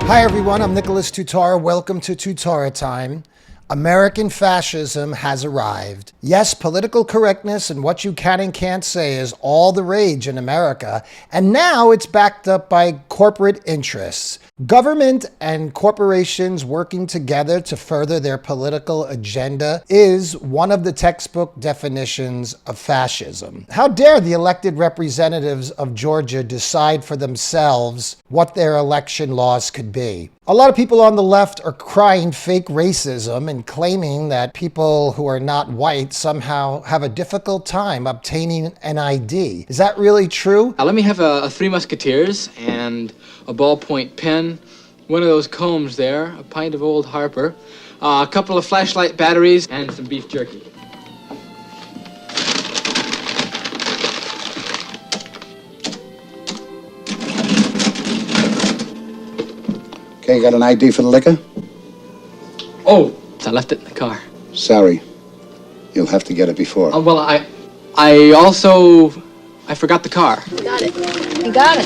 Hi everyone, I'm Nicholas Tutora. Welcome to Tutora Time. American fascism has arrived. Yes, political correctness and what you can and can't say is all the rage in America, and now it's backed up by corporate interests. Government and corporations working together to further their political agenda is one of the textbook definitions of fascism. How dare the elected representatives of Georgia decide for themselves what their election laws could be? A lot of people on the left are crying fake racism and claiming that people who are not white somehow have a difficult time obtaining an ID. Is that really true? Let me have a Three Musketeers and a ballpoint pen, one of those combs there, a pint of Old Harper, a couple of flashlight batteries, and some beef jerky. Okay, you got an ID for the liquor? Oh, I left it in the car. Sorry. You'll have to get it before. Well, I forgot the car. You got it. You got it.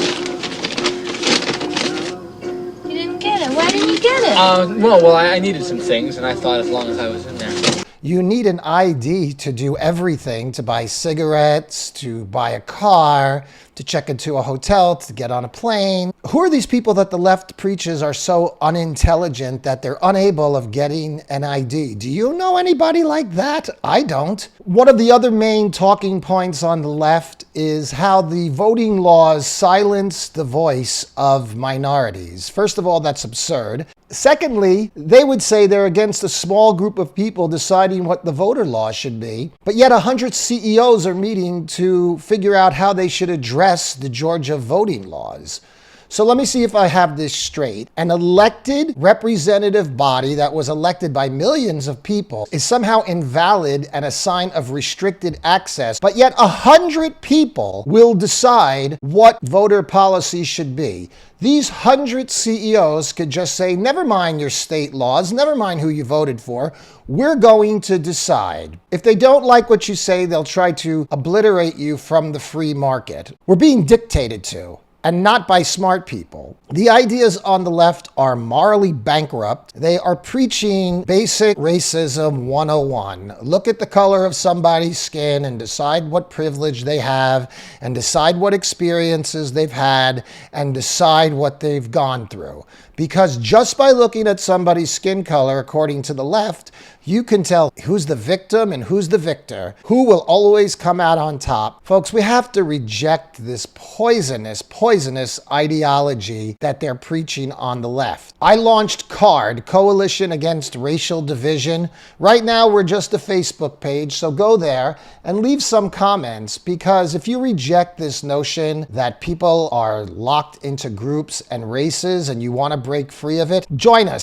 You didn't get it. Why didn't you get it? Well, I needed some things, and I thought as long as I was in there. You need an ID to do everything, to buy cigarettes, to buy a car, to check into a hotel, to get on a plane. Who are these people that the left preaches are so unintelligent that they're unable of getting an ID? Do you know anybody like that? I don't. One of the other main talking points on the left is how the voting laws silence the voice of minorities. First of all, that's absurd. Secondly, they would say they're against a small group of people deciding what the voter law should be, but yet 100 CEOs are meeting to figure out how they should address the Georgia voting laws. So let me see if I have this straight. An elected representative body that was elected by millions of people is somehow invalid and a sign of restricted access, but yet 100 people will decide what voter policy should be. These 100 CEOs could just say, never mind your state laws, never mind who you voted for, we're going to decide. If they don't like what you say, they'll try to obliterate you from the free market. We're being dictated to, and not by smart people. The ideas on the left are morally bankrupt. They are preaching basic racism 101. Look at the color of somebody's skin and decide what privilege they have, and decide what experiences they've had, and decide what they've gone through. Because just by looking at somebody's skin color, according to the left, you can tell who's the victim and who's the victor, who will always come out on top. Folks, we have to reject this poisonous ideology that they're preaching on the left. I launched CARD, Coalition Against Racial Division. Right now, we're just a Facebook page, so go there and leave some comments, because if you reject this notion that people are locked into groups and races and you want to break free of it, join us.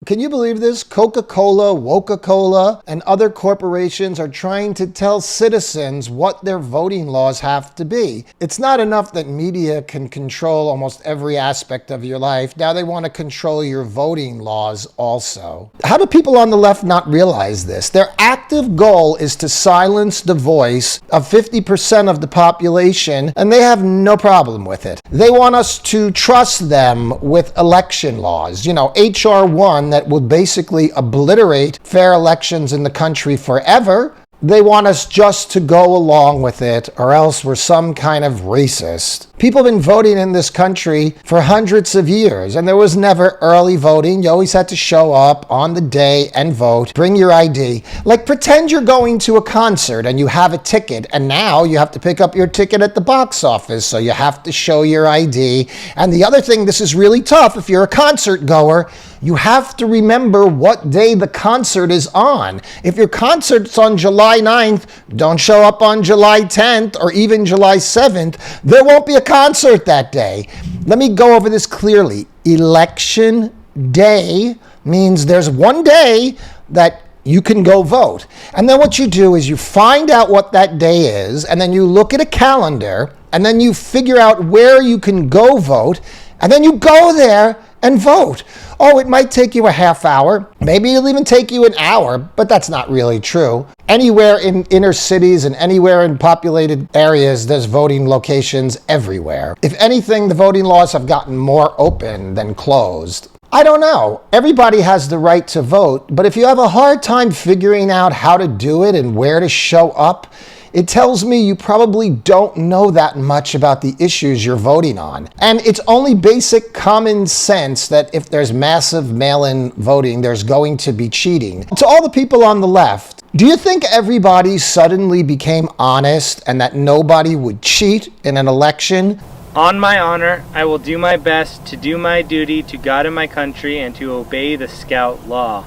Can you believe this? Coca-Cola, Woca-Cola, and other corporations are trying to tell citizens what their voting laws have to be. It's not enough that media can control almost every aspect of your life. Now they want to control your voting laws also. How do people on the left not realize this? Their active goal is to silence the voice of 50% of the population, and they have no problem with it. They want us to trust them with election laws. You know, H.R. 1 that will basically obliterate fair elections in the country forever. They want us just to go along with it, or else we're some kind of racist. People have been voting in this country for hundreds of years, and there was never early voting. You always had to show up on the day and vote. Bring your ID. Like, pretend you're going to a concert and you have a ticket, and now you have to pick up your ticket at the box office, so you have to show your ID. And the other thing, this is really tough if you're a concert goer, you have to remember what day the concert is on. If your concert's on July 9th, don't show up on July 10th or even July 7th. There won't be a concert that day. Let me go over this clearly. Election day means there's one day that you can go vote. And then what you do is you find out what that day is, and then you look at a calendar, and then you figure out where you can go vote, and then you go there and vote. Oh, it might take you a half hour, Maybe it'll even take you an hour, but that's not really true. Anywhere in inner cities and anywhere in populated areas, there's voting locations everywhere. If anything, the voting laws have gotten more open than closed. I don't know. Everybody has the right to vote, but if you have a hard time figuring out how to do it and where to show up, it tells me you probably don't know that much about the issues you're voting on. And it's only basic common sense that if there's massive mail-in voting, there's going to be cheating. To all the people on the left, do you think everybody suddenly became honest and that nobody would cheat in an election? On my honor, I will do my best to do my duty to God and my country and to obey the Scout law,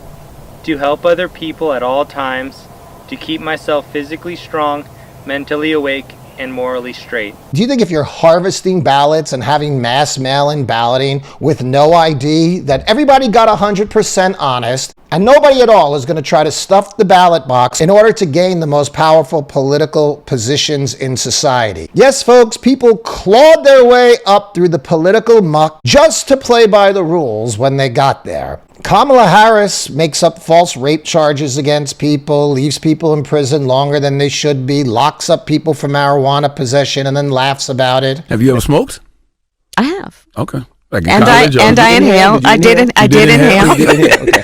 to help other people at all times, to keep myself physically strong, mentally awake, and morally straight. Do you think if you're harvesting ballots and having mass mail-in balloting with no ID, that everybody got 100% honest and nobody at all is going to try to stuff the ballot box in order to gain the most powerful political positions in society? Yes, folks, people clawed their way up through the political muck just to play by the rules when they got there. Kamala Harris makes up false rape charges against people, leaves people in prison longer than they should be, locks up people for marijuana possession, and then laughs about it. Have you ever smoked? I have. Okay. Like And I inhale. I did inhale. Okay.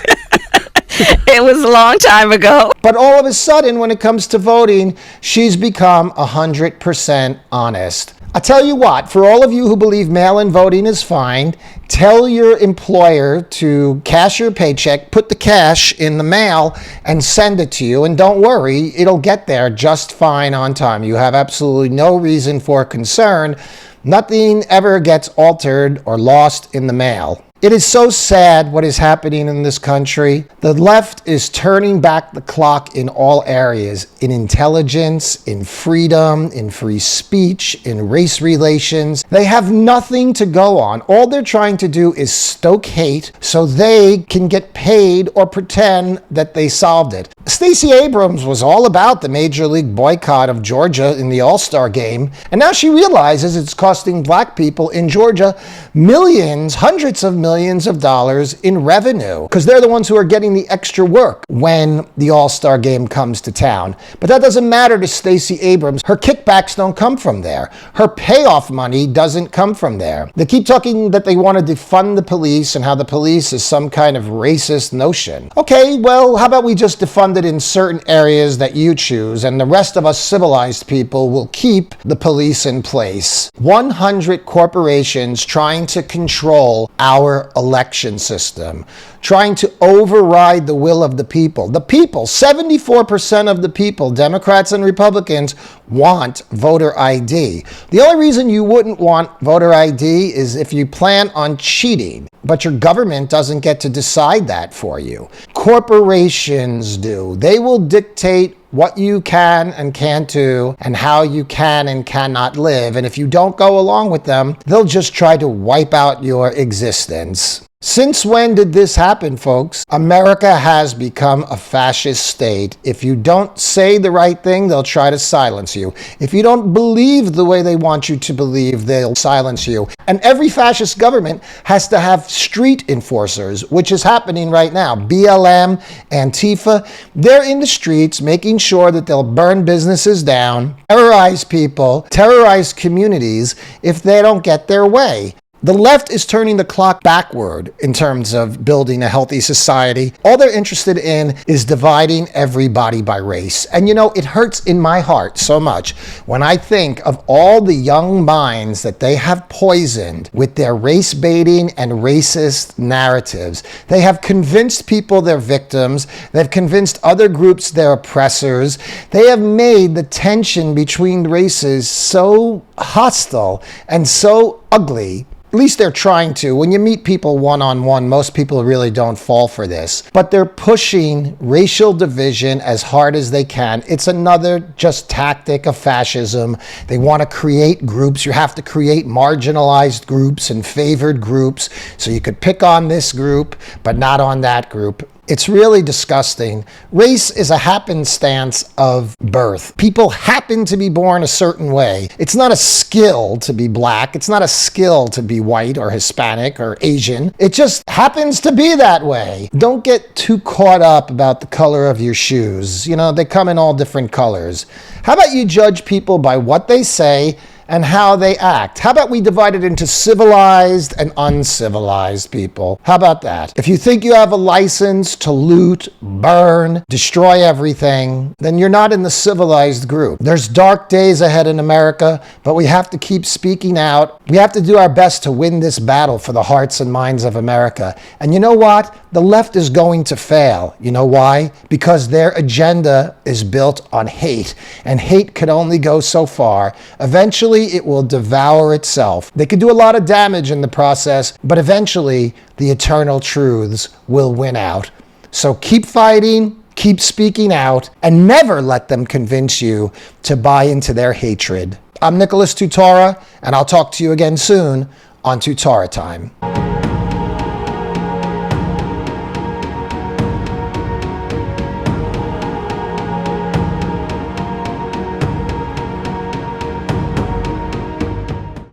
It was a long time ago. But all of a sudden, when it comes to voting, she's become 100% honest. I tell you what, for all of you who believe mail-in voting is fine, tell your employer to cash your paycheck, put the cash in the mail, and send it to you. And don't worry, it'll get there just fine on time. You have absolutely no reason for concern. Nothing ever gets altered or lost in the mail. It is so sad what is happening in this country. The left is turning back the clock in all areas, in intelligence, in freedom, in free speech, in race relations. They have nothing to go on. All they're trying to do is stoke hate so they can get paid or pretend that they solved it. Stacey Abrams was all about the Major League boycott of Georgia in the All-Star game, and now she realizes it's costing black people in Georgia millions, hundreds of millions of dollars in revenue, because they're the ones who are getting the extra work when the All-Star game comes to town. But that doesn't matter to Stacey Abrams. Her kickbacks don't come from there. Her payoff money doesn't come from there. They keep talking that they want to defund the police and how the police is some kind of racist notion. Okay, well, how about we just defund it in certain areas that you choose, and the rest of us civilized people will keep the police in place. 100 corporations trying to control our election system, trying to override the will of the people. The people, 74% of the people, Democrats and Republicans, want voter ID. The only reason you wouldn't want voter ID is if you plan on cheating, but your government doesn't get to decide that for you. Corporations do. They will dictate what you can and can't do and how you can and cannot live. And if you don't go along with them, they'll just try to wipe out your existence. Since when did this happen, folks? America has become a fascist state. If you don't say the right thing, they'll try to silence you. If you don't believe the way they want you to believe, they'll silence you. And every fascist government has to have street enforcers, which is happening right now. BLM, Antifa, they're in the streets making sure that they'll burn businesses down, terrorize people, terrorize communities if they don't get their way. The left is turning the clock backward in terms of building a healthy society. All they're interested in is dividing everybody by race. And you know, it hurts in my heart so much when I think of all the young minds that they have poisoned with their race baiting and racist narratives. They have convinced people they're victims. They've convinced other groups they're oppressors. They have made the tension between races so hostile and so ugly. At least they're trying to. When you meet people one-on-one, most people really don't fall for this. But they're pushing racial division as hard as they can. It's another just tactic of fascism. They want to create groups. You have to create marginalized groups and favored groups so you could pick on this group, but not on that group. It's really disgusting. Race is a happenstance of birth. People happen to be born a certain way. It's not a skill to be black. It's not a skill to be white or Hispanic or Asian. It just happens to be that way. Don't get too caught up about the color of your shoes. You know, they come in all different colors. How about you judge people by what they say and how they act? How about we divide it into civilized and uncivilized people? How about that? If you think you have a license to loot, burn, destroy everything, then you're not in the civilized group. There's dark days ahead in America, but we have to keep speaking out. We have to do our best to win this battle for the hearts and minds of America. And you know what? The left is going to fail. You know why? Because their agenda is built on hate, and hate can only go so far. Eventually, it will devour itself. They could do a lot of damage in the process, but eventually the eternal truths will win out. So keep fighting, keep speaking out, and never let them convince you to buy into their hatred. I'm Nicholas Tutora, and I'll talk to you again soon on Tutora Time.